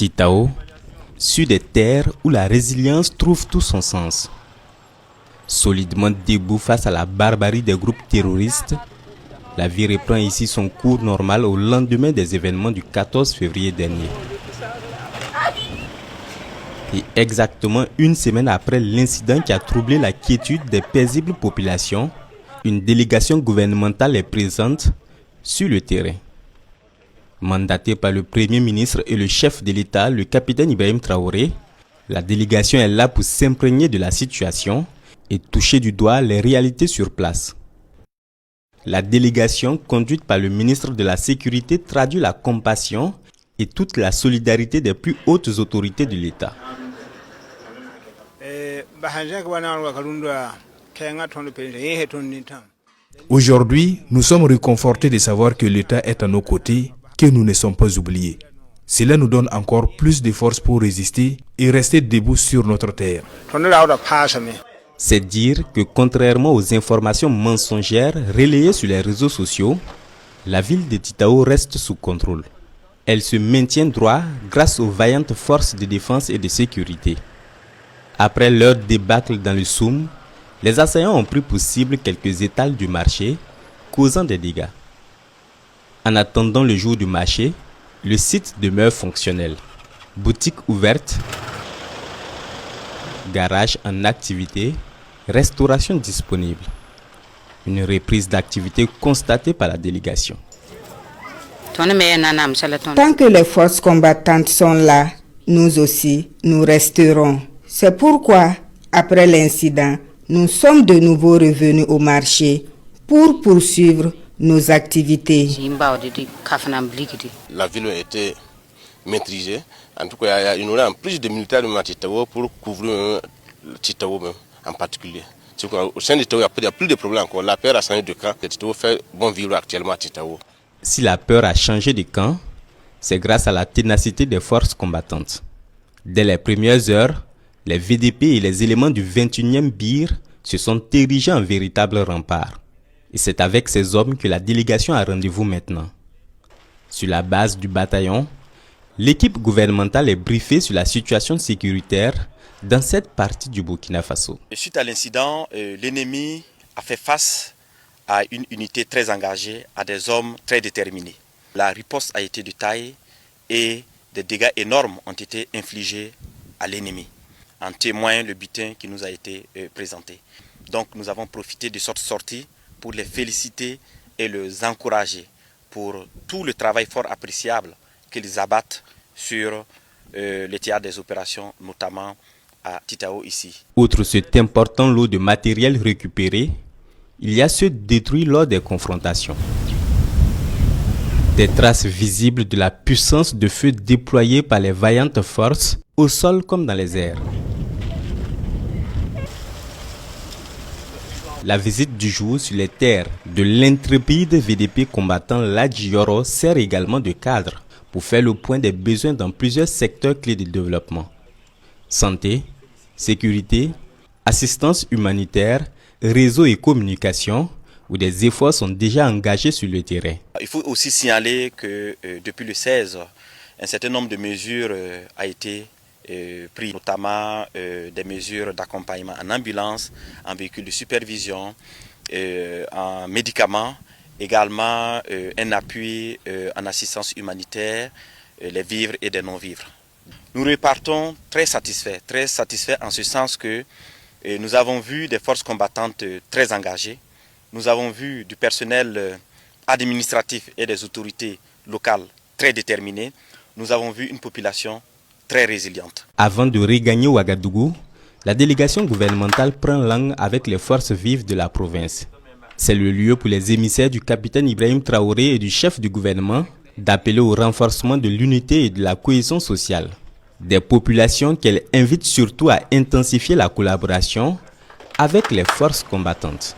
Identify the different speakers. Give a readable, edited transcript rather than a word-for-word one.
Speaker 1: Titao, sur des terres où la résilience trouve tout son sens. Solidement debout face à la barbarie des groupes terroristes, la vie reprend ici son cours normal au lendemain des événements du 14 février dernier. Et exactement une semaine après l'incident qui a troublé la quiétude des paisibles populations, une délégation gouvernementale est présente sur le terrain. Mandatée par le Premier ministre et le chef de l'État, le capitaine Ibrahim Traoré, la délégation est là pour s'imprégner de la situation et toucher du doigt les réalités sur place. La délégation, conduite par le ministre de la Sécurité, traduit la compassion et toute la solidarité des plus hautes autorités de l'État.
Speaker 2: Aujourd'hui, nous sommes réconfortés de savoir que l'État est à nos côtés, que nous ne sommes pas oubliés. Cela nous donne encore plus de force pour résister et rester debout sur notre terre.
Speaker 1: C'est dire que contrairement aux informations mensongères relayées sur les réseaux sociaux, la ville de Titao reste sous contrôle. Elle se maintient droit grâce aux vaillantes forces de défense et de sécurité. Après leur débâcle dans le Soum, les assaillants ont pris pour cible quelques étals du marché, causant des dégâts. En attendant le jour du marché, le site demeure fonctionnel. Boutiques ouvertes, garage en activité, restauration disponible. Une reprise d'activité constatée par la délégation.
Speaker 3: Tant que les forces combattantes sont là, nous aussi, nous resterons. C'est pourquoi, après l'incident, nous sommes de nouveau revenus au marché pour poursuivre nos activités.
Speaker 4: La ville a été maîtrisée. En tout cas, il y aura plus de militaires de Titao pour couvrir Titao même, en particulier. Au sein de Titao, il n'y a plus de problèmes encore. La peur a changé de camp. Titao fait bon vivre actuellement à Titao.
Speaker 1: Si la peur a changé de camp, c'est grâce à la ténacité des forces combattantes. Dès les premières heures, les VDP et les éléments du 21e BIR se sont érigés en véritable rempart. Et c'est avec ces hommes que la délégation a rendez-vous maintenant. Sur la base du bataillon, l'équipe gouvernementale est briefée sur la situation sécuritaire dans cette partie du Burkina Faso.
Speaker 5: Suite à l'incident, l'ennemi a fait face à une unité très engagée, à des hommes très déterminés. La riposte a été de taille et des dégâts énormes ont été infligés à l'ennemi. En témoigne le butin qui nous a été présenté. Donc nous avons profité de cette sortie pour les féliciter et les encourager pour tout le travail fort appréciable qu'ils abattent sur le théâtre des opérations, notamment à Titao ici.
Speaker 1: Outre cet important lot de matériel récupéré, il y a ceux détruits lors des confrontations. Des traces visibles de la puissance de feu déployée par les vaillantes forces, au sol comme dans les airs. La visite du jour sur les terres de l'intrépide VDP combattant Ladji Yoro sert également de cadre pour faire le point des besoins dans plusieurs secteurs clés de développement. Santé, sécurité, assistance humanitaire, réseau et communication, où des efforts sont déjà engagés sur le terrain.
Speaker 5: Il faut aussi signaler que depuis le 16, un certain nombre de mesures a été pris, notamment des mesures d'accompagnement en ambulance, en véhicule de supervision, en médicaments, également un appui en assistance humanitaire, les vivres et des non-vivres. Nous repartons très satisfaits en ce sens que nous avons vu des forces combattantes très engagées, nous avons vu du personnel administratif et des autorités locales très déterminées, nous avons vu une population très résiliente.
Speaker 1: Avant de regagner Ouagadougou, la délégation gouvernementale prend langue avec les forces vives de la province. C'est le lieu pour les émissaires du capitaine Ibrahim Traoré et du chef du gouvernement d'appeler au renforcement de l'unité et de la cohésion sociale. Des populations qu'elle invite surtout à intensifier la collaboration avec les forces combattantes.